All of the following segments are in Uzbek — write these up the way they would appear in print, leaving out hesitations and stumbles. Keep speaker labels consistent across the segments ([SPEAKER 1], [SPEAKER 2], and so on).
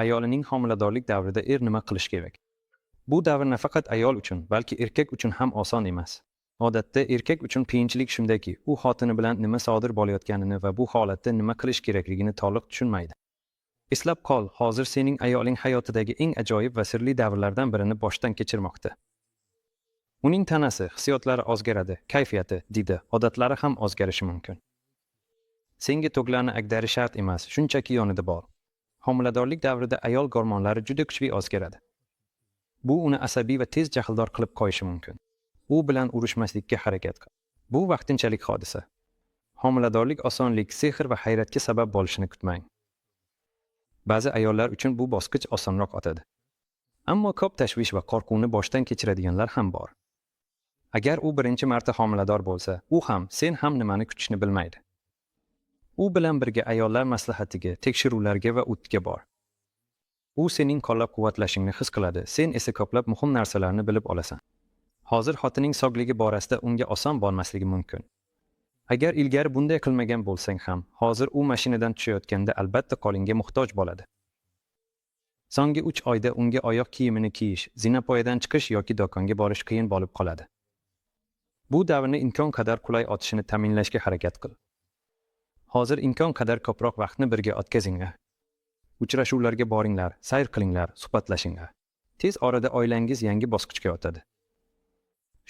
[SPEAKER 1] ayolining homiladorlik davrida nima qilish kerak? Bu davr nafaqat ayol uchun, balki erkak uchun ham oson emas. Odatda erkak uchun qiyinchilik shundaki, u xotini bilan nima sodir bo'layotganini va bu holatda nima qilish kerakligini to'liq tushunmaydi. Eslab qol, hozir sening ayoling hayotidagi eng ajoyib va sirli davrlardan birini boshdan kechirmoqda. Uning tanasi, hissiyotlari o'zgaradi, kayfiyati, didi, odatlari ham o'zgarishi mumkin. Senga tug'larni agdari shart emas, shunchaki yonida bor. Homiladorlik davrida ayol gormonlari juda kuchli o'zgaradi. Bu uni asabiy va tez jahldor qilib qo'yishi mumkin. U bilan urushmaslikka harakat qil. Bu vaqtinchalik hodisa. Homiladorlik osonlik, sehr va hayratga sabab bo'lishini kutmang. Ba'zi ayollar uchun bu bosqich osonroq o'tadi. Ammo ko'p tashvish va qo'rquvni boshdan kechiradiganlar ham bor. Agar u birinchi marta homilador bo'lsa, u ham, sen ham nimani kutishni bilmaydi. U bilan birga ayollar maslahatiga, tekshiruvlarga va o'tga bor. U sening qo'llab-quvvatlashingni his qiladi, sen esa ko'plab muhim narsalarni bilib olasan. Hozir xotining sog'ligi borasida unga oson bo'lmasligi mumkin. Agar ilgari bunday qilmagan bo'lsang ham, hozir u mashinadan tushayotganda albatta qo'lingga muhtoj bo'ladi. So'nggi 3 oyda unga oyoq kiyimini kiyish, zinapoyadan chiqish yoki do'konga borish qiyin bo'lib qoladi. Bu davrni imkon qadar qulay o'tishini ta'minlashga harakat qil. Hozir imkon qadar ko'proq vaqtni birga o'tkazinglar. Uchrashuvlarga boringlar, sayr qilinglar, suhbatlashinglar. Tez orada oilangiz yangi bosqichga o'tadi.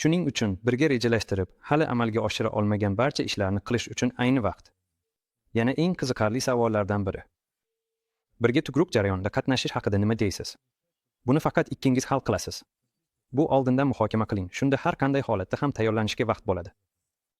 [SPEAKER 1] Shuning uchun birga rejalashtirib, hali amalga oshira olmagan barcha ishlarni qilish uchun ayni vaqt. Yana eng qiziqarli savollardan biri. Birga tug'ruq jarayonida qatnashish haqida nima deysiz? Buni faqat ikkingiz hal qilasiz. Bu oldindan muhokama qiling, shunda har qanday holatda ham tayyorlanishga vaqt bo'ladi.